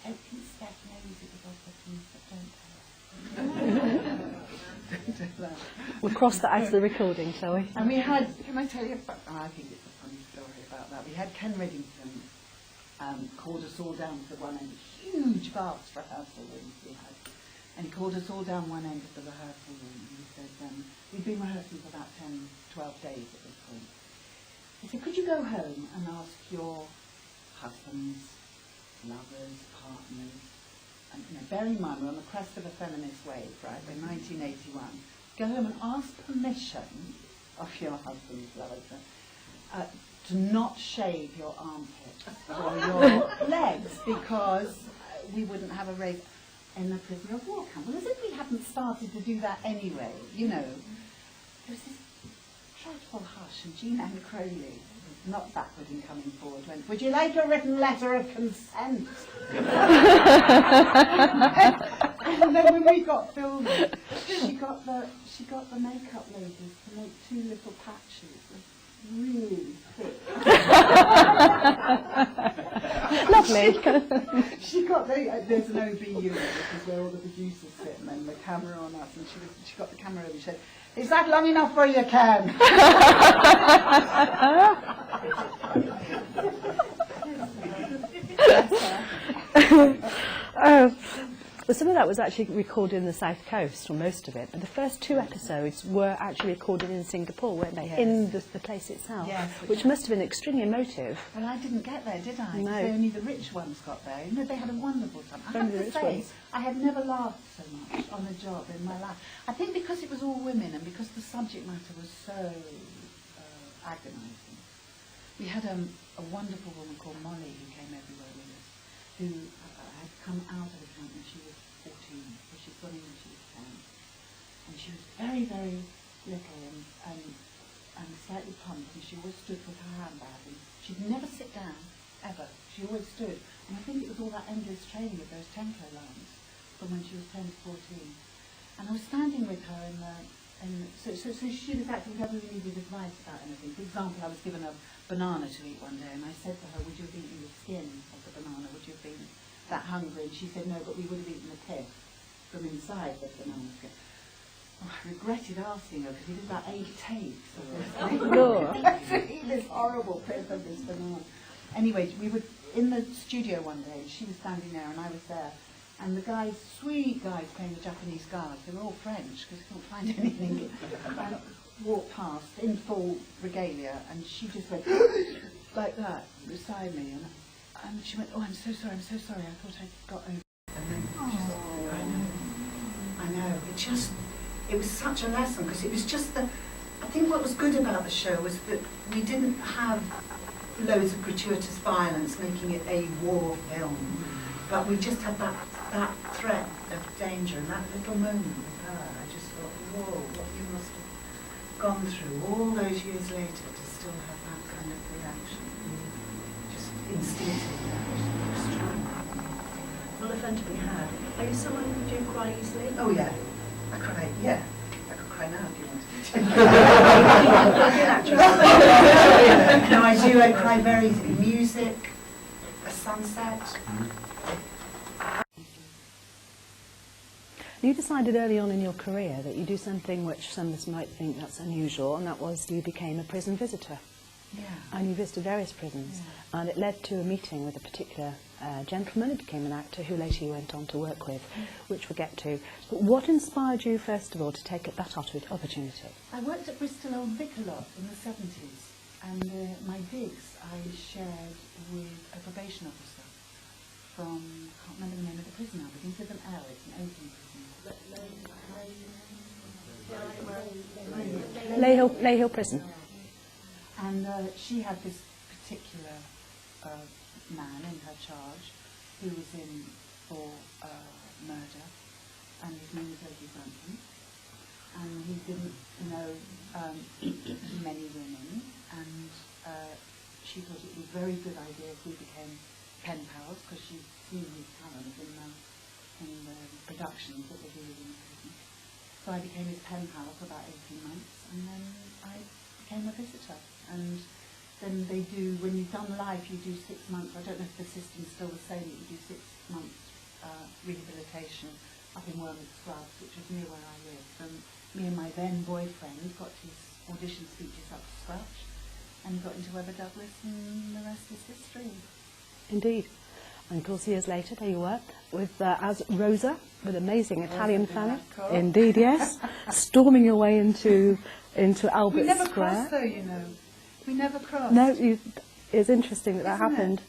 don't think Steph knows it was off the piece, but don't tell her. We'll cross that out of the recording, shall we? And we had, can I tell you about, I think it's a funny story about that. We had Ken Reddington called us all down to one end, huge vast rehearsal rooms we had. And he called us all down one end of the rehearsal room and he said, we'd been rehearsing for about 10, 12 days at this point. He said, could you go home and ask your husbands, lovers, partners, and bear in mind we're on the crest of a feminist wave, right, we're 1981, go home and ask permission of your husbands, lovers, to not shave your armpits or your legs because we wouldn't have a raise in the prisoner of war camp. Well, as if we hadn't started to do that anyway, you know. There was this dreadful hush, and Jean Ann Crowley, not backward in coming forward, went, would you like a written letter of consent? And then when we got filming, she got the makeup ladies to make 2 little patches of really thick. Lovely. She got there's an OBU, which is where all the producers sit, and then the camera on us, and she got the camera over and she said, is that long enough for you, Ken? Well, some of that was actually recorded in the South Coast, or most of it. But the first 2 episodes were actually recorded in Singapore, weren't they? Yes. In the place itself, yes, which must have been extremely emotive. Well, I didn't get there, did I? No. Only the rich ones got there. You know, they had a wonderful time. I have to say, I have never laughed so much on a job in my life. I think because it was all women and because the subject matter was so agonising. We had a wonderful woman called Molly who came everywhere with us, who had come out of the camp when she was 14, so she'd gone in when she was 10. And she was very, very little and slightly pumped, and she always stood with her handbag, and she'd never sit down, ever. She always stood. And I think it was all that endless training of those Tenko lines from when she was 10 to 14. And I was standing with her so she was acting whenever we needed advice about anything. For example, I was given a banana to eat one day, and I said to her, would you have eaten the skin of the banana? Would you have been that hungry? And she said, no, but we would have eaten the pith from inside the banana skin. Oh, I regretted asking her because we did about 8 takes of this thing. To eat this horrible pith of this banana. Anyway, we were in the studio one day, and she was standing there, and I was there. And the guys, sweet guys playing the Japanese guards, they were all French because they couldn't find anything, walked past in full regalia, and she just went like that beside me, and she went, oh, I'm so sorry, I thought I'd got over it. And then I know, it was such a lesson, because it was just I think what was good about the show was that we didn't have loads of gratuitous violence making it a war film, but we just had that threat of danger, and that little moment with her, I just thought, whoa, what you must have gone through all those years later to still have that kind of reaction. Just instinctive reaction. Well, the fun to be had. Are you someone who do cry easily? Oh yeah, I cry, yeah. I could cry now if you wanted me to. No, I do, I cry very easily. Music, a sunset. You decided early on in your career that you do something which some of us might think that's unusual, and that was you became a prison visitor. Yeah. And you visited various prisons, yeah. And it led to a meeting with a particular gentleman who became an actor who later you went on to work with, which we'll get to. But what inspired you, first of all, to take up that opportunity? I worked at Bristol Old Vic a lot in the 70s, and my digs I shared with a probation officer from, I can't remember the name of the prison now, begins with an L, it's an Open prison. Leyhill Prison. And she had this particular man in her charge who was in for murder, and his name was Reggie Branson, and he didn't know many women, and she thought it was a very good idea if we became pen pals, because she'd seen his talent in the productions that were doing in the prison. So I became his pen pal for about 18 months, and then I became a visitor. And then they do, when you've done life, you do 6 months. I don't know if the system's still the same, you do 6 months rehabilitation up in Wormwood Scrubs, which was near where I lived. And me and my then boyfriend got his audition speeches up to scratch, and he got into Webber Douglas, and the rest is history. Indeed. And of course, years later, there you were, with as Rosa, with amazing Italian family. Indeed, yes. Storming your way into Albert Square. We never crossed, though, you know. We never crossed. No, it's interesting that happened.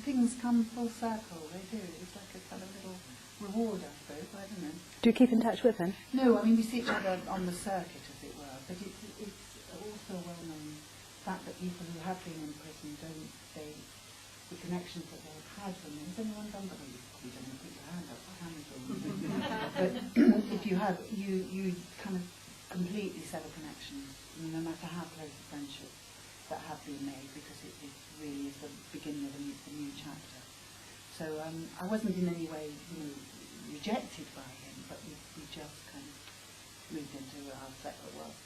Things come full circle, they do. It's like a kind of little reward, I suppose, I don't know. Do you keep in touch with him? No, I mean, we see each other on the circuit, as it were, but it's also a well-known fact that people who have been in prison don't say the connections that they've had from them. Has anyone done that? You probably don't want to put your hand up, but if you have, you kind of completely sever connections, no matter how close the friendship that have been made, because it really is the beginning of a new chapter. So I wasn't in any way, rejected by him, but we just kind of moved into our separate worlds.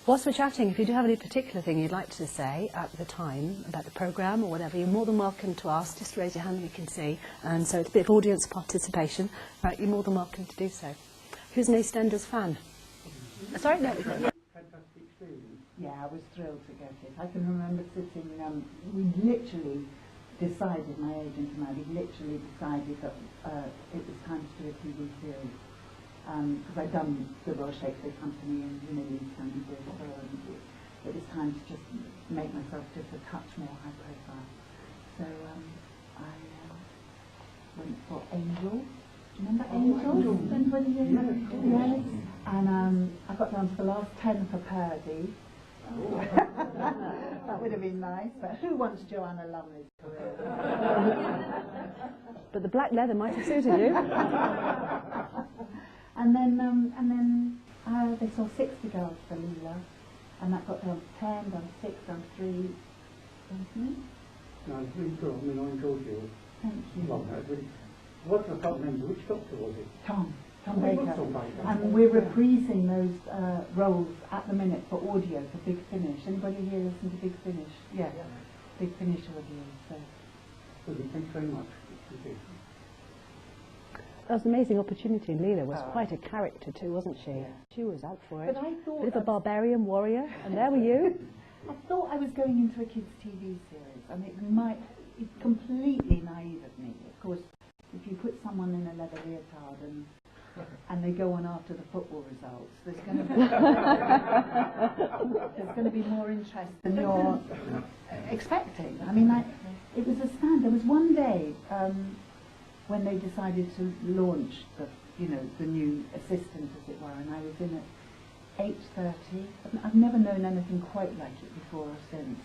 Whilst we're chatting, if you do have any particular thing you'd like to say at the time about the programme or whatever, you're more than welcome to ask. Just raise your hand and we can see. And so it's a bit of audience participation. Right, you're more than welcome to do so. Who's an Eastenders fan? Sorry, no. Fantastic experience. Yeah, I was thrilled to get it. I can remember sitting, we literally decided, my agent and I, we literally decided that it was time to do a TV series. Because I'd done the Royal Shakespeare Company and the Eastenders, and it was time to just make myself just a touch more high profile. So I went for Angel. Remember Angel? Yes. And I got down to the last 10 for Purdy. That would have been nice, but who wants Joanna Lumley's career? But the black leather might have suited you. And then they saw 60 girls for Leela, and that got down to 10, down to 6, down to 3. No, it's really cool. I mean, I enjoyed you. Thank you. Well, really, what I can't remember, which doctor was it? Tom Oh, Baker. Tom Baker. And we're reprising those roles at the minute for audio, for Big Finish. Anybody here listen to Big Finish? Yeah, Big Finish audio. So. Brilliant. Thanks very much. Thank you. That was an amazing opportunity, and Leela was quite a character too, wasn't she? Yeah. She was out for it. But I thought bit of a barbarian warrior, and there were you. I thought I was going into a kids' TV series, and it's completely naive of me. Of course, if you put someone in a leather leotard and they go on after the football results, there's going to be more interest than you're expecting. I mean, it was a stand. There was one day when they decided to launch the new assistant, as it were, and I was in at 8:30. I've never known anything quite like it before or since.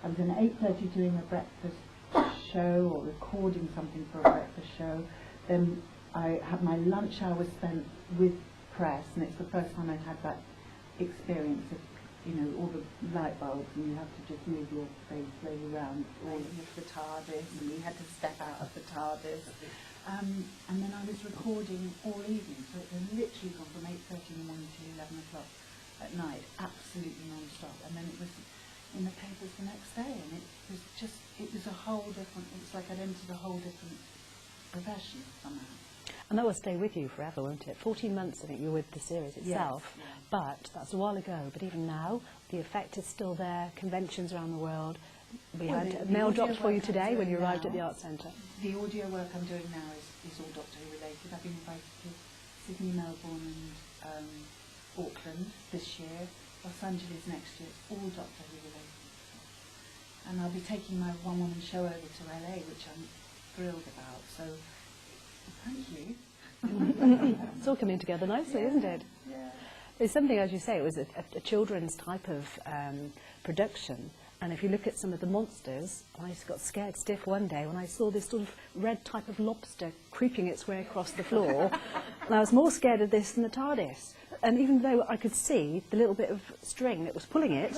I was in at 8:30 doing a breakfast show or recording something for a breakfast show. Then I had my lunch hour spent with press, and it's the first time I'd had that experience of, all the light bulbs, and you have to just move your face slowly around all of the TARDIS, and we had to step out of the TARDIS. And then I was recording all evening, so it had literally gone from 8:30 in the morning to 11 o'clock at night, absolutely non-stop. And then it was in the papers the next day, and it was a whole different, it's like I'd entered a whole different profession somehow. And that will stay with you forever, won't it? 14 months, I think, you were with the series itself, yes. But that's a while ago. But even now, the effect is still there, conventions around the world. We had mail drops for you today when you arrived at the Arts Centre. The audio work I'm doing now is all Doctor Who related. I've been invited to Sydney, Melbourne and Auckland this year, Los Angeles next year. It's all Doctor Who related. And I'll be taking my one-woman show over to LA, which I'm thrilled about. So, thank you. It's all coming together nicely, isn't it? Yeah. It's something, as you say, it was a children's type of production. And if you look at some of the monsters, I got scared stiff one day when I saw this sort of red type of lobster creeping its way across the floor. And I was more scared of this than the TARDIS. And even though I could see the little bit of string that was pulling it,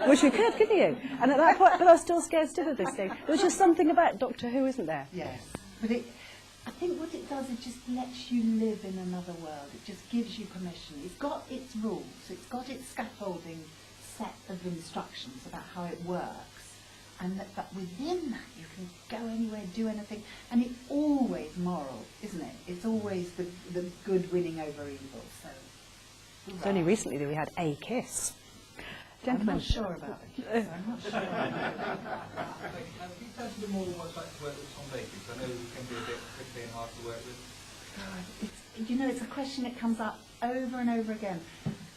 which you could, couldn't you? And at that point, but I was still scared stiff of this thing. There was just something about Doctor Who, isn't there? Yes. But I think what it does, it just lets you live in another world. It just gives you permission. It's got its rules. It's got its scaffolding set of instructions about how it works. and but within that you can go anywhere, do anything, and it's always moral, isn't it? It's always the good winning over evil. So It's only recently that we had a kiss. I'm not sure about the kiss. I'm not sure. Have you tested them more what it's like to work with Tom Baker? Because I know he can be a bit prickly and hard to work with. God, it's a question that comes up over and over again.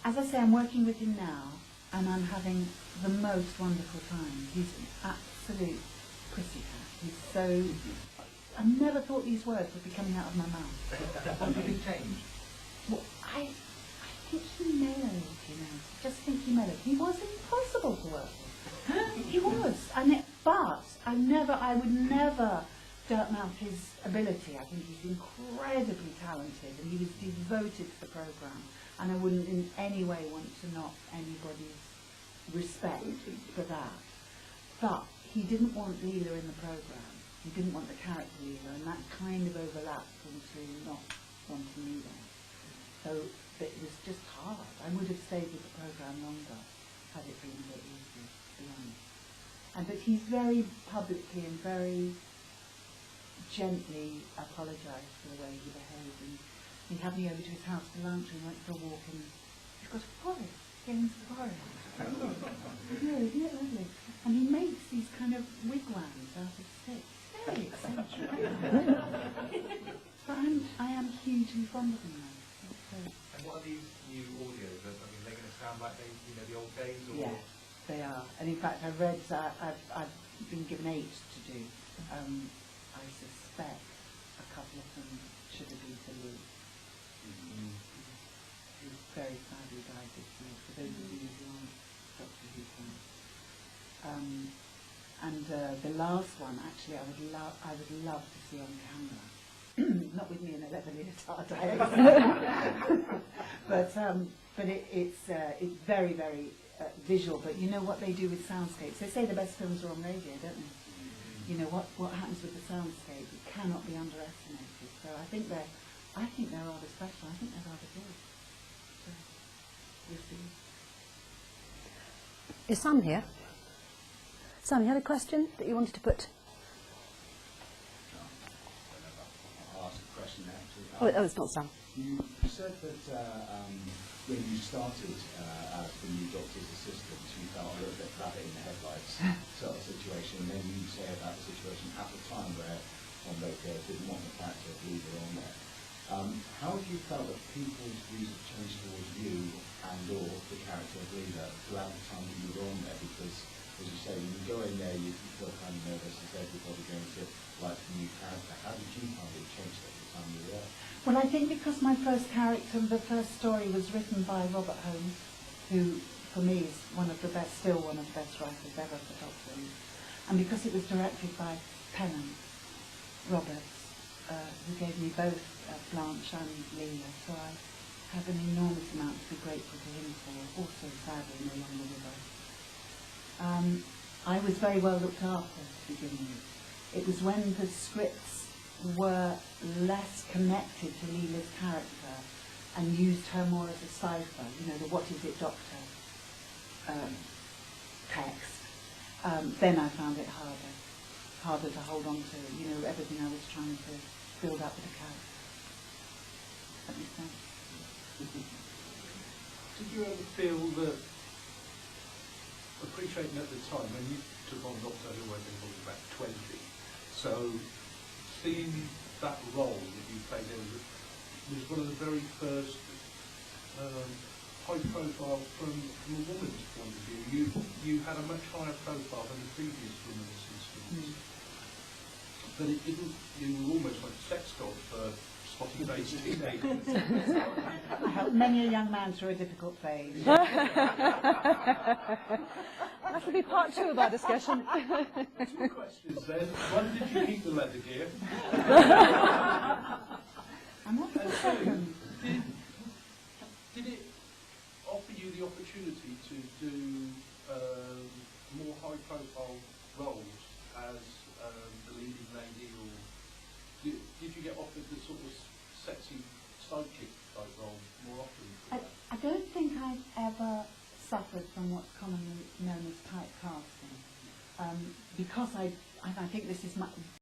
As I say, I'm working with him now, and I'm having the most wonderful time. He's an absolute pussycat. He's so... I never thought these words would be coming out of my mouth. What did he change? Well, I think he mellowed, you know. I just think he mellowed. He was impossible to work with. He was. But I would never dirt mouth his ability. I think he's incredibly talented, and he was devoted to the programme. And I wouldn't in any way want to knock anybody's respect for that. But he didn't want Leela in the programme. He didn't want the character Leela, and that kind of overlapped into not wanting me there. So it was just hard. I would have stayed with the programme longer had it been a bit easier, to be honest. But he's very publicly and very gently apologised for the way he behaved. And he had me over to his house for lunch, and we went for a walk, and he's got a forest. Get into the forest. Yeah, isn't it lovely? And he makes these kind of wigwams out of sticks. Very eccentric. But I am hugely fond of him now. And what are these new audios? I mean, they're going to sound like the old days? Or? Yes, they are. And in fact, I've read, I've been given 8 to do. I suspect a couple of them should have been to Lou. He was very sadly died this year, for those of you who aren't Doctor Who fans. And the last one, actually, I would love to see on camera. Not with me in a leather leotard, but it's very, very visual. But you know what they do with soundscapes? They say the best films are on radio, don't they? You know what happens with the soundscape? It cannot be underestimated. So I think they're rather special. I think they're rather good. So we'll see. Is Sam here? Sam, you had a question that you wanted to put? I'll ask a question actually. Oh, it's not Sam. You said that when you started as the new doctor's assistant, you felt a little bit rabbit in the headlights sort of situation. And then you say about the situation at the time where Tom Baker didn't want the character of Leela on there. How have you felt that people's views have changed towards you and or the character of Leela throughout the time that you were on there? Because, as you say, when you go in there, you feel kind of nervous. Is everybody going to like the new character? How did you find it changed at the time you were there? Well, I think because my first character, the first story was written by Robert Holmes, who, for me, is still one of the best writers ever for Doctor Who. And because it was directed by Pennant Roberts, who gave me both Blanche and Leela, so I have an enormous amount to be grateful to him for, also sadly no longer with us. I was very well looked after to begin with. It was when the scripts were less connected to Leela's character and used her more as a cipher, you know, the what is it doctor text, then I found it harder to hold on to, you know, everything I was trying to build up with the character. That makes sense? Did you ever feel that, appreciating at the time when you took on Doctor Who, I think it was about 20, so seeing that role that you played in was one of the very first high profile from a woman's point of view. You had a much higher profile than the previous women's assistants. But it didn't, you were almost like a sex doll for spotty-faced teenagers. I helped many a young man through a difficult phase. That will be part 2 of our discussion. 2 questions then. One, did you keep the leather gear? And what was the second? Did it offer you the opportunity to do more high-profile roles as the leading lady, or did you get offered the sort of sexy sidekick type role more often? I don't think I've ever suffered from what's commonly known as typecasting, because I think this is